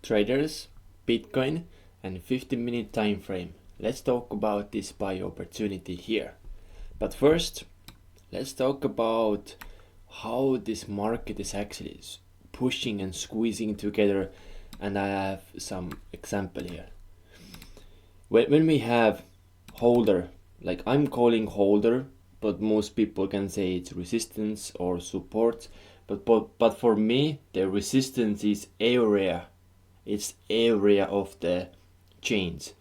traders, Bitcoin, and 15-minute time frame. Let's talk about this buy opportunity here. But first, let's talk about how this market is actually pushing and squeezing together, and I have some example here. When we have holder, like I'm calling holder, but most people can say it's resistance or support, but for me the resistance is area. It's area of the chains,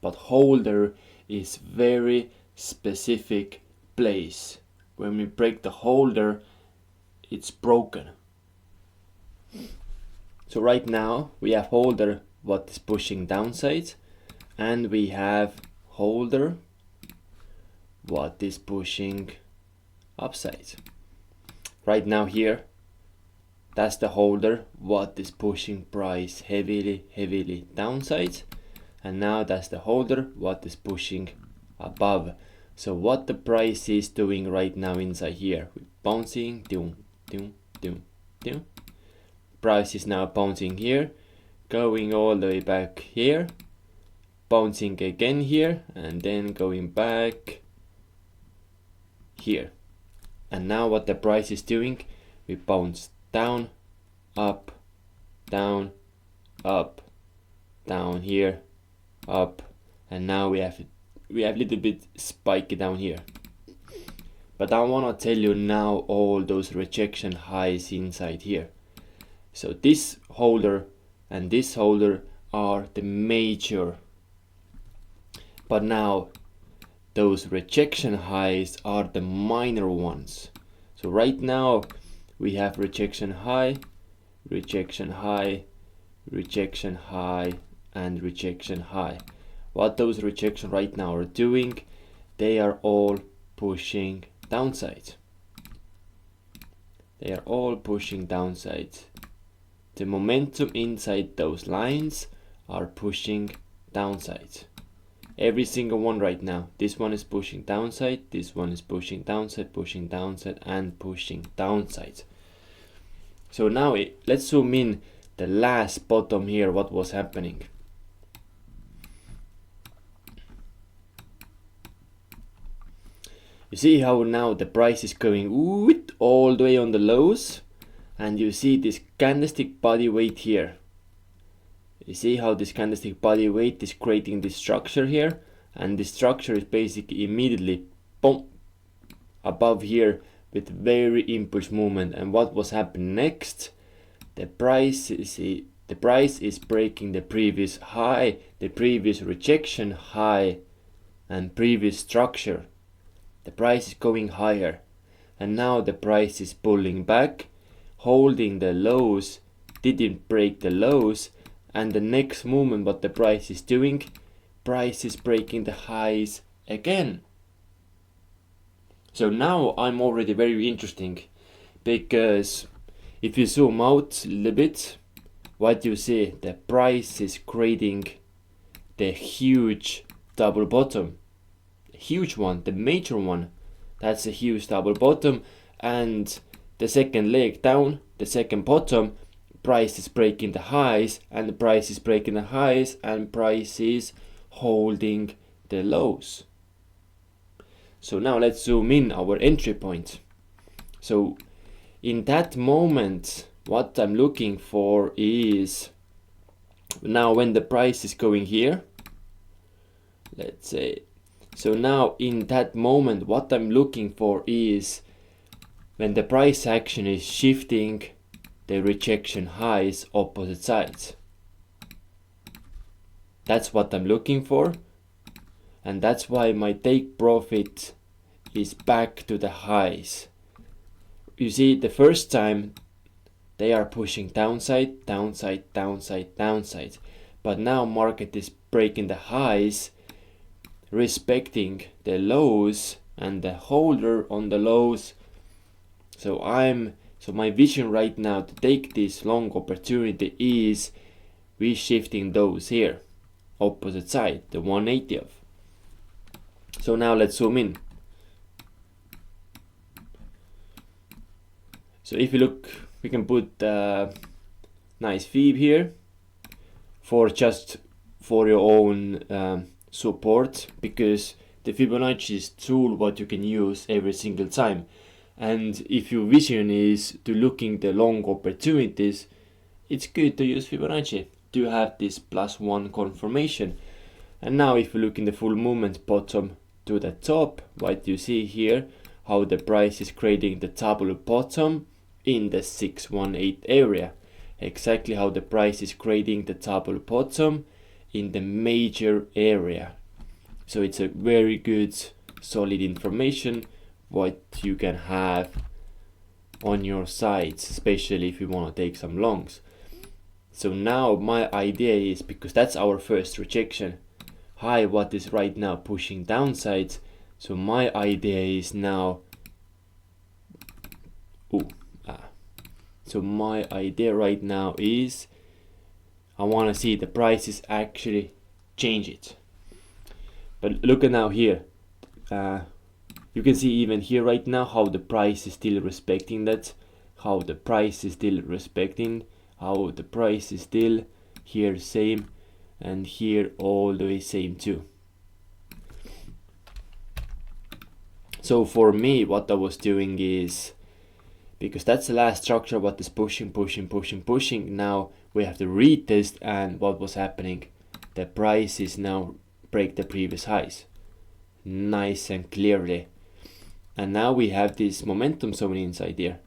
but holder is very specific place. When we break the holder, it's broken. So right now we have holder what is pushing downside, and we have holder what is pushing upside. Right now here, that's the holder what is pushing price heavily downside, and now that's the holder what is pushing above. So what the price is doing right now inside here, we're bouncing, price is now bouncing here, going all the way back here, bouncing again here, and then going back here. And now what the price is doing, we bounce down, up, down, down here, up, and now we have little bit spiky down here. But I wanna tell you now all those rejection highs inside here. So this holder and this holder are the major, but now those rejection highs are the minor ones. So right now we have rejection high, rejection high, rejection high, and rejection high. What those rejection right now are doing, they are all pushing downside. They are all pushing downside. The momentum inside those lines are pushing downside. Every single one right now. This one is pushing downside, this one is pushing downside, and pushing downside. So now let's zoom in the last bottom here, what was happening. You see how now the price is going all the way on the lows, and you see this candlestick body weight here. You see how this candlestick body weight is creating this structure here, and this structure is basically immediately boom above here with very impulse movement. And what was happening next? The price is breaking the previous high, the previous rejection high, and previous structure. The price is going higher, and now the price is pulling back, holding the lows, didn't break the lows, and the next movement what the price is doing, price is breaking the highs again. So now I'm already very interesting, because if you zoom out a little bit, what you see, the price is creating the huge double bottom, huge one, the major one. That's a huge double bottom, and the second leg down, the second bottom, price is breaking the highs, and the price is breaking the highs, and price is holding the lows. So now let's zoom in our entry point. So in that moment, what I'm looking for is, now when the price is going here, let's say, so now in that moment what I'm looking for is when the price action is shifting the rejection highs opposite sides. That's what I'm looking for, and that's why my take profit is back to the highs. You see, the first time they are pushing downside, downside, downside, downside, but now market is breaking the highs, respecting the lows and the holder on the lows. So my vision right now to take this long opportunity is we shifting those here opposite side, the 180 of. So now let's zoom in. So if you look, we can put nice Phoebe here. for your own support, because the Fibonacci is a tool what you can use every single time. And if your vision is to looking the long opportunities, it's good to use Fibonacci to have this +1 confirmation. And now if you look in the full movement bottom to the top, what you see here, how the price is creating the double bottom in the 618 area. Exactly how the price is creating the double bottom in the major area. So it's a very good solid information what you can have on your sides, especially if you want to take some longs. So now my idea is, because that's our first rejection, high what is right now pushing downsides. So my idea is now, so my idea right now is I want to see the prices actually change it. But look at now here, you can see even here right now how the price is still respecting that, how the price is still respecting, how the price is still here same, and here all the way same too. So for me what I was doing is, because that's the last structure what is pushing, now we have to retest, and what was happening, the price is now break the previous highs nice and clearly, and now we have this momentum zone inside here.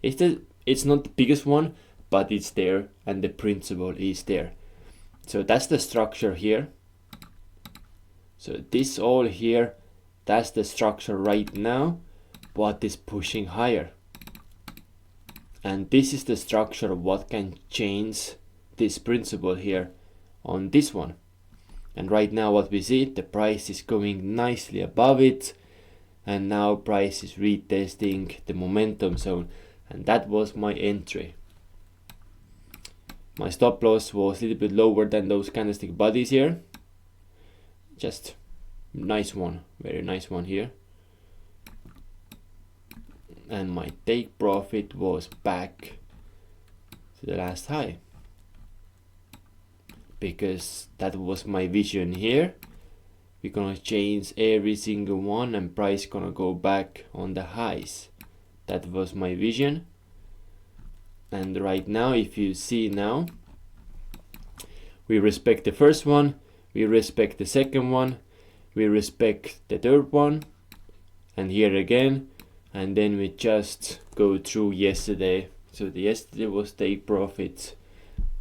It's not the biggest one, but it's there and the principle is there. So that's the structure here. So this all here, that's the structure right now what is pushing higher, and this is the structure of what can change this principle here on this one. And right now what we see, the price is going nicely above it, and now price is retesting the momentum zone, and that was my entry. My stop loss was a little bit lower than those candlestick bodies here, just nice one, very nice one here. And my take profit was back to the last high, because that was my vision here. We're gonna change every single one and price gonna go back on the highs. That was my vision. And right now if you see now, we respect the first one, we respect the second one, we respect the third one, and here again, and then we just go through yesterday. So the yesterday was take profit,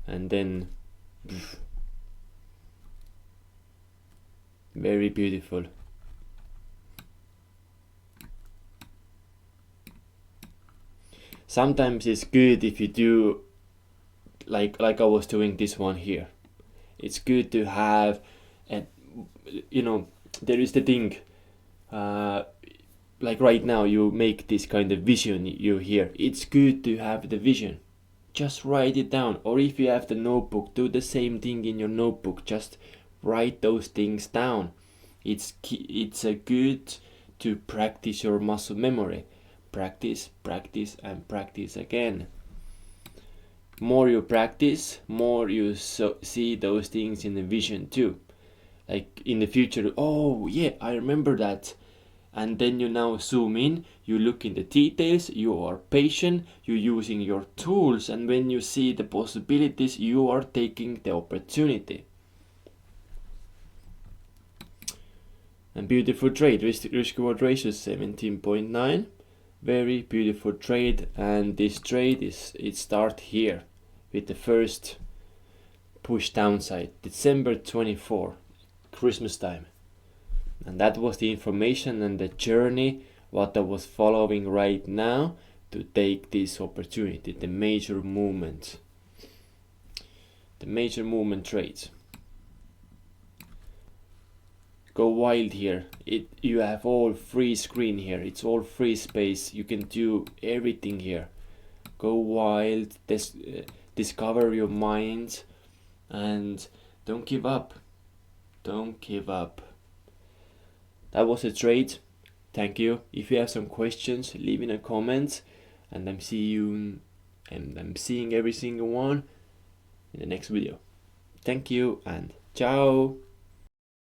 and then very beautiful. Sometimes it's good if you do like I was doing this one here. It's good to have, and you know, there is the thing, like right now you make this kind of vision you hear. It's good to have the vision. Just write it down, or if you have the notebook, do the same thing in your notebook. Just write those things down. It's a good to practice your muscle memory. Practice, practice, and practice again. More you practice, more you see those things in the vision too. Like in the future, oh yeah, I remember that. And then you now zoom in, you look in the details, you are patient, you're using your tools, and when you see the possibilities, you are taking the opportunity. And beautiful trade, risk reward ratio is 17.9. Very beautiful trade, and this trade it start here with the first push downside, December 24, Christmas time. And that was the information and the journey what I was following right now to take this opportunity, the major movement trades. Go wild here. You have all free screen here. It's all free space. You can do everything here. Go wild. Discover your mind, and don't give up. Don't give up. That was a trade. Thank you. If you have some questions, leave in a comment, and I'm seeing every single one in the next video. Thank you and ciao.